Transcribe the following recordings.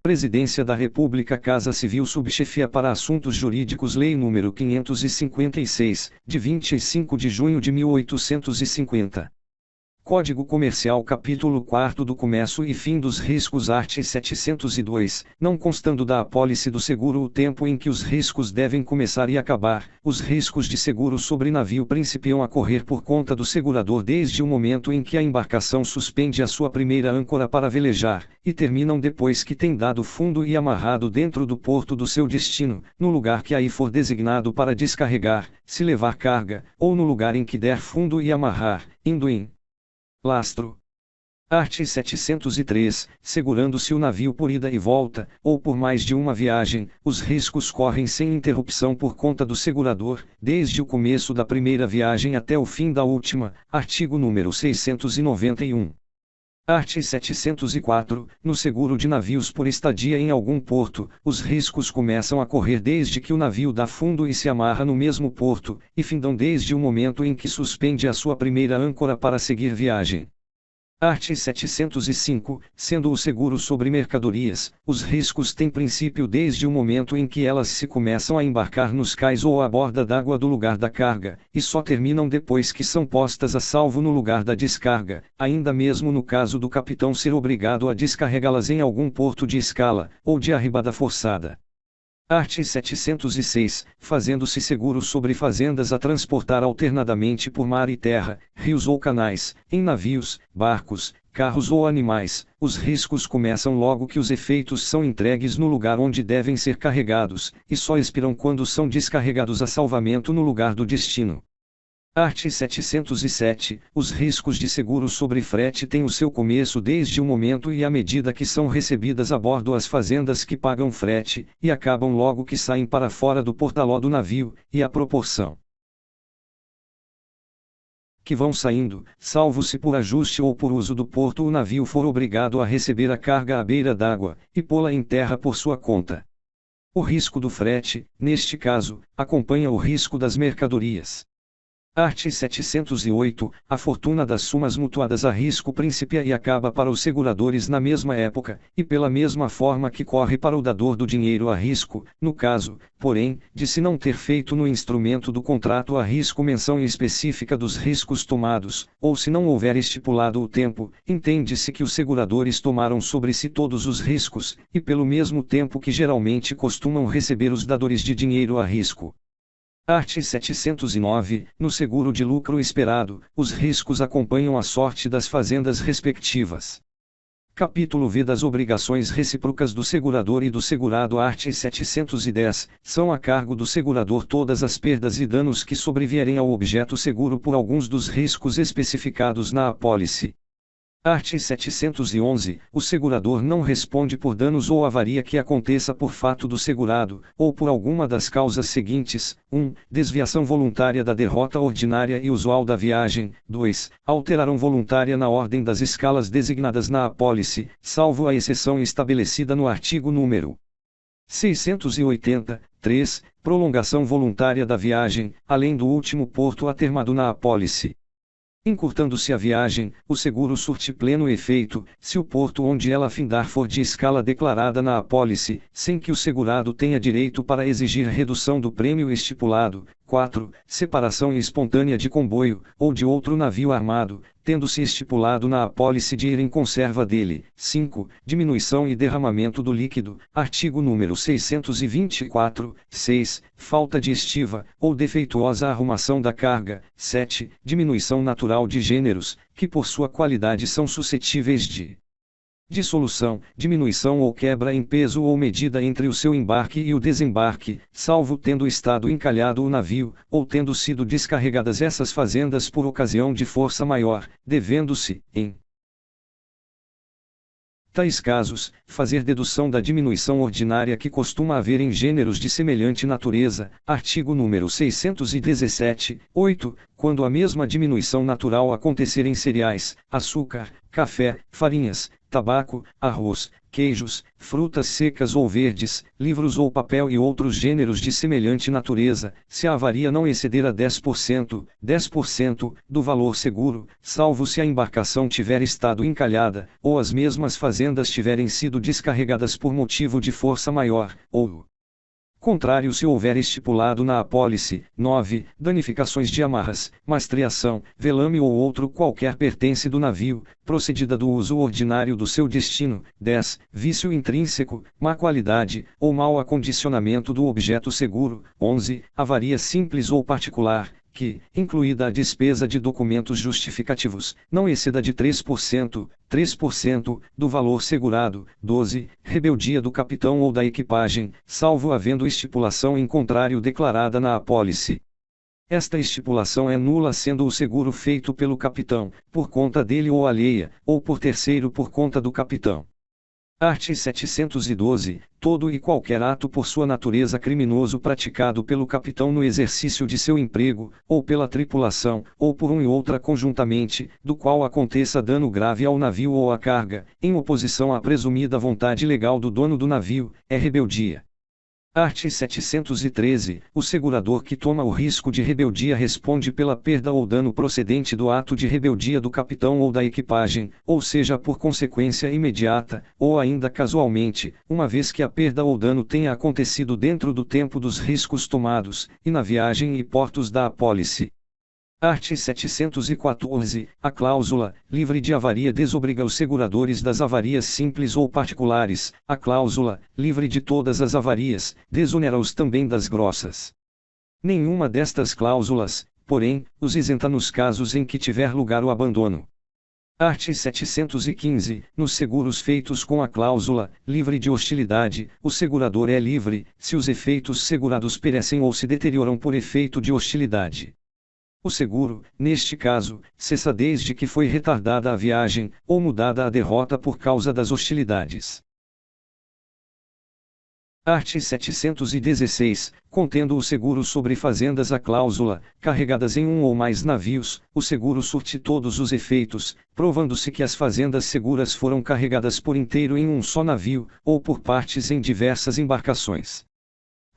Presidência da República, Casa Civil, Subchefia para Assuntos Jurídicos, Lei nº 556, de 25 de junho de 1850. Código Comercial, Capítulo 4 do Comércio e Fim dos Riscos, art. 702, não constando da apólice do seguro o tempo em que os riscos devem começar e acabar, os riscos de seguro sobre navio principiam a correr por conta do segurador desde o momento em que a embarcação suspende a sua primeira âncora para velejar, e terminam depois que tem dado fundo e amarrado dentro do porto do seu destino, no lugar que aí for designado para descarregar, se levar carga, ou no lugar em que der fundo e amarrar, indo em lastro. Art. 703, segurando-se o navio por ida e volta, ou por mais de uma viagem, os riscos correm sem interrupção por conta do segurador, desde o começo da primeira viagem até o fim da última, artigo número 691. Art. 704, no seguro de navios por estadia em algum porto, os riscos começam a correr desde que o navio dá fundo e se amarra no mesmo porto, e findam desde o momento em que suspende a sua primeira âncora para seguir viagem. Art. 705, sendo o seguro sobre mercadorias, os riscos têm princípio desde o momento em que elas se começam a embarcar nos cais ou à borda d'água do lugar da carga, e só terminam depois que são postas a salvo no lugar da descarga, ainda mesmo no caso do capitão ser obrigado a descarregá-las em algum porto de escala, ou de arribada forçada. Art. 706, fazendo-se seguro sobre fazendas a transportar alternadamente por mar e terra, rios ou canais, em navios, barcos, carros ou animais, os riscos começam logo que os efeitos são entregues no lugar onde devem ser carregados, e só expiram quando são descarregados a salvamento no lugar do destino. Art. 707, os riscos de seguro sobre frete têm o seu começo desde o momento e à medida que são recebidas a bordo as fazendas que pagam frete, e acabam logo que saem para fora do portaló do navio, e à proporção que vão saindo, salvo se por ajuste ou por uso do porto o navio for obrigado a receber a carga à beira d'água, e pô-la em terra por sua conta. O risco do frete, neste caso, acompanha o risco das mercadorias. Art. 708, a fortuna das sumas mutuadas a risco principia e acaba para os seguradores na mesma época, e pela mesma forma que corre para o dador do dinheiro a risco, no caso, porém, de se não ter feito no instrumento do contrato a risco menção específica dos riscos tomados, ou se não houver estipulado o tempo, entende-se que os seguradores tomaram sobre si todos os riscos, e pelo mesmo tempo que geralmente costumam receber os dadores de dinheiro a risco. Art. 709, no seguro de lucro esperado, os riscos acompanham a sorte das fazendas respectivas. Capítulo V das obrigações recíprocas do segurador e do segurado. Art. 710, são a cargo do segurador todas as perdas e danos que sobrevierem ao objeto seguro por alguns dos riscos especificados na apólice. Art. 711, o segurador não responde por danos ou avaria que aconteça por fato do segurado, ou por alguma das causas seguintes: 1. Desviação voluntária da derrota ordinária e usual da viagem; 2. Alteração voluntária na ordem das escalas designadas na apólice, salvo a exceção estabelecida no artigo número 680, 3. Prolongação voluntária da viagem, além do último porto a termado na apólice. Encurtando-se a viagem, o seguro surte pleno efeito, se o porto onde ela findar for de escala declarada na apólice, sem que o segurado tenha direito para exigir redução do prêmio estipulado. 4. Separação espontânea de comboio, ou de outro navio armado, tendo-se estipulado na apólice de ir em conserva dele. 5. Diminuição e derramamento do líquido, artigo número 624. 6. Falta de estiva, ou defeituosa arrumação da carga. 7. Diminuição natural de gêneros, que por sua qualidade são suscetíveis de dissolução, diminuição ou quebra em peso ou medida entre o seu embarque e o desembarque, salvo tendo estado encalhado o navio, ou tendo sido descarregadas essas fazendas por ocasião de força maior, devendo-se, em tais casos, fazer dedução da diminuição ordinária que costuma haver em gêneros de semelhante natureza, artigo número 617, 8, quando a mesma diminuição natural acontecer em cereais, açúcar, café, farinhas, tabaco, arroz, queijos, frutas secas ou verdes, livros ou papel e outros gêneros de semelhante natureza, se a avaria não exceder a 10% do valor seguro, salvo se a embarcação tiver estado encalhada, ou as mesmas fazendas tiverem sido descarregadas por motivo de força maior, ou contrário se houver estipulado na apólice. 9. Danificações de amarras, mastreação, velame ou outro qualquer pertence do navio, procedida do uso ordinário do seu destino. 10. Vício intrínseco, má qualidade, ou mau acondicionamento do objeto seguro. 11. Avaria simples ou particular, que, incluída a despesa de documentos justificativos, não exceda de 3% do valor segurado. 12. Rebeldia do capitão ou da equipagem, salvo havendo estipulação em contrário declarada na apólice. Esta estipulação é nula sendo o seguro feito pelo capitão, por conta dele ou alheia, ou por terceiro por conta do capitão. Art. 712. Todo e qualquer ato por sua natureza criminoso praticado pelo capitão no exercício de seu emprego, ou pela tripulação, ou por um e outra conjuntamente, do qual aconteça dano grave ao navio ou à carga, em oposição à presumida vontade legal do dono do navio, é rebeldia. Art. 713. O segurador que toma o risco de rebeldia responde pela perda ou dano procedente do ato de rebeldia do capitão ou da equipagem, ou seja por consequência imediata, ou ainda casualmente, uma vez que a perda ou dano tenha acontecido dentro do tempo dos riscos tomados, e na viagem e portos da apólice. Art. 714. A cláusula, livre de avaria desobriga os seguradores das avarias simples ou particulares. A cláusula, livre de todas as avarias, desonera-os também das grossas. Nenhuma destas cláusulas, porém, os isenta nos casos em que tiver lugar o abandono. Art. 715. Nos seguros feitos com a cláusula, livre de hostilidade, o segurador é livre, se os efeitos segurados perecem ou se deterioram por efeito de hostilidade. O seguro, neste caso, cessa desde que foi retardada a viagem, ou mudada a derrota por causa das hostilidades. Art. 716. Contendo o seguro sobre fazendas a cláusula, carregadas em um ou mais navios, o seguro surte todos os efeitos, provando-se que as fazendas seguras foram carregadas por inteiro em um só navio, ou por partes em diversas embarcações.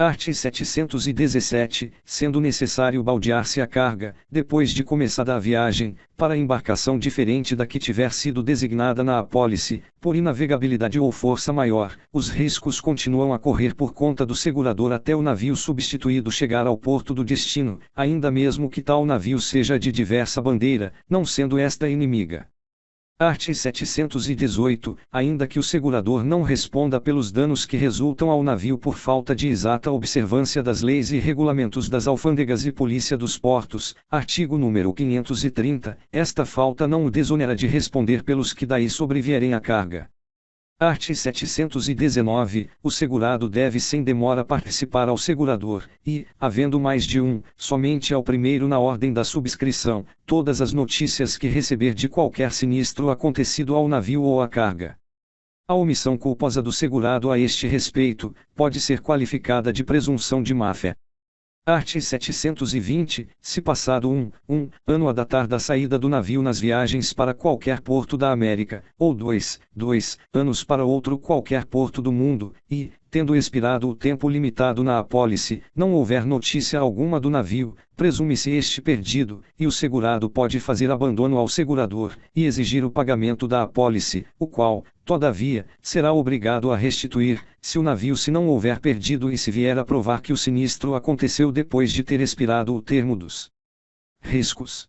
Art. 717. Sendo necessário baldear-se a carga, depois de começada a viagem, para embarcação diferente da que tiver sido designada na apólice, por inavegabilidade ou força maior, os riscos continuam a correr por conta do segurador até o navio substituído chegar ao porto do destino, ainda mesmo que tal navio seja de diversa bandeira, não sendo esta inimiga. Art. 718. Ainda que o segurador não responda pelos danos que resultam ao navio por falta de exata observância das leis e regulamentos das alfândegas e polícia dos portos, artigo número 530, esta falta não o desonera de responder pelos que daí sobrevierem à carga. Art. 719. O segurado deve sem demora participar ao segurador, e, havendo mais de um, somente ao primeiro na ordem da subscrição, todas as notícias que receber de qualquer sinistro acontecido ao navio ou à carga. A omissão culposa do segurado a este respeito, pode ser qualificada de presunção de má-fé. Art. 720. Se passado um ano a datar da saída do navio nas viagens para qualquer porto da América, ou dois anos para outro qualquer porto do mundo, e, tendo expirado o tempo limitado na apólice, não houver notícia alguma do navio, presume-se este perdido, e o segurado pode fazer abandono ao segurador, e exigir o pagamento da apólice, o qual, todavia, será obrigado a restituir, se o navio se não houver perdido e se vier a provar que o sinistro aconteceu depois de ter expirado o termo dos riscos.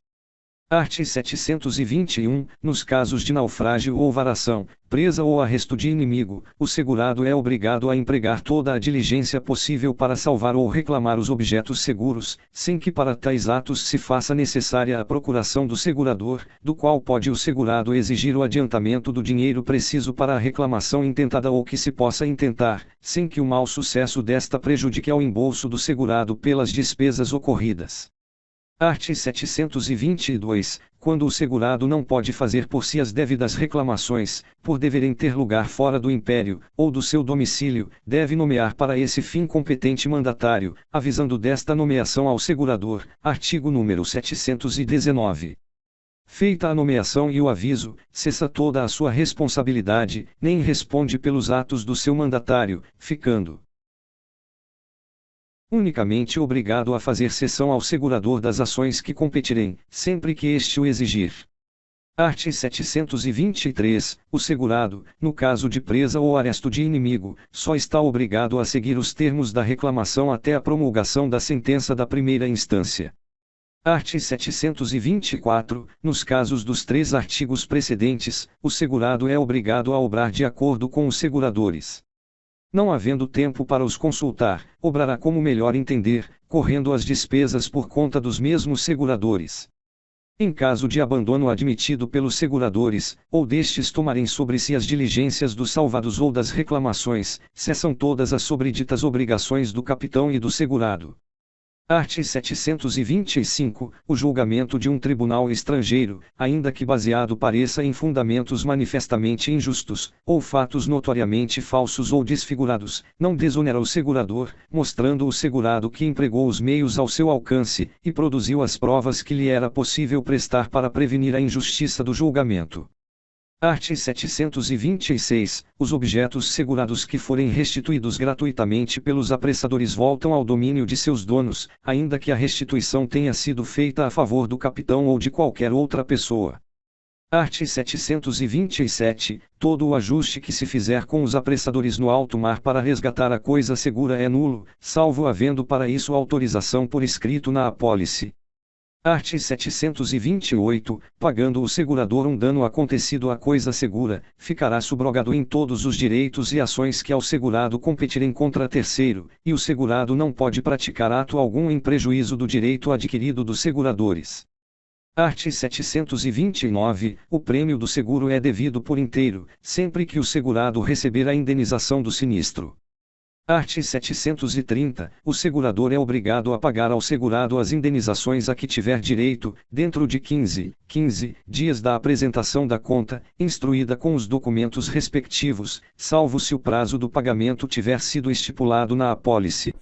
Art. 721. Nos casos de naufrágio ou varação, presa ou arresto de inimigo, o segurado é obrigado a empregar toda a diligência possível para salvar ou reclamar os objetos seguros, sem que para tais atos se faça necessária a procuração do segurador, do qual pode o segurado exigir o adiantamento do dinheiro preciso para a reclamação intentada ou que se possa intentar, sem que o mau sucesso desta prejudique ao embolso do segurado pelas despesas ocorridas. Art. 722. Quando o segurado não pode fazer por si as devidas reclamações, por deverem ter lugar fora do império, ou do seu domicílio, deve nomear para esse fim competente mandatário, avisando desta nomeação ao segurador, artigo número 719. Feita a nomeação e o aviso, cessa toda a sua responsabilidade, nem responde pelos atos do seu mandatário, ficando unicamente obrigado a fazer cessão ao segurador das ações que competirem, sempre que este o exigir. Art. 723. O segurado, no caso de presa ou aresto de inimigo, só está obrigado a seguir os termos da reclamação até a promulgação da sentença da primeira instância. Art. 724. Nos casos dos 3 artigos precedentes, o segurado é obrigado a obrar de acordo com os seguradores. Não havendo tempo para os consultar, obrará como melhor entender, correndo as despesas por conta dos mesmos seguradores. Em caso de abandono admitido pelos seguradores, ou destes tomarem sobre si as diligências dos salvados ou das reclamações, cessam todas as sobreditas obrigações do capitão e do segurado. Art. 725. O julgamento de um tribunal estrangeiro, ainda que baseado pareça em fundamentos manifestamente injustos, ou fatos notoriamente falsos ou desfigurados, não desonera o segurador, mostrando o segurado que empregou os meios ao seu alcance, e produziu as provas que lhe era possível prestar para prevenir a injustiça do julgamento. Art. 726. Os objetos segurados que forem restituídos gratuitamente pelos apressadores voltam ao domínio de seus donos, ainda que a restituição tenha sido feita a favor do capitão ou de qualquer outra pessoa. Art. 727. Todo o ajuste que se fizer com os apressadores no alto mar para resgatar a coisa segura é nulo, salvo havendo para isso autorização por escrito na apólice. Art. 728. Pagando o segurador um dano acontecido à coisa segura, ficará subrogado em todos os direitos e ações que ao segurado competirem contra terceiro, e o segurado não pode praticar ato algum em prejuízo do direito adquirido dos seguradores. Art. 729. O prêmio do seguro é devido por inteiro, sempre que o segurado receber a indenização do sinistro. Art. 730. O segurador é obrigado a pagar ao segurado as indenizações a que tiver direito, dentro de 15 dias da apresentação da conta, instruída com os documentos respectivos, salvo se o prazo do pagamento tiver sido estipulado na apólice.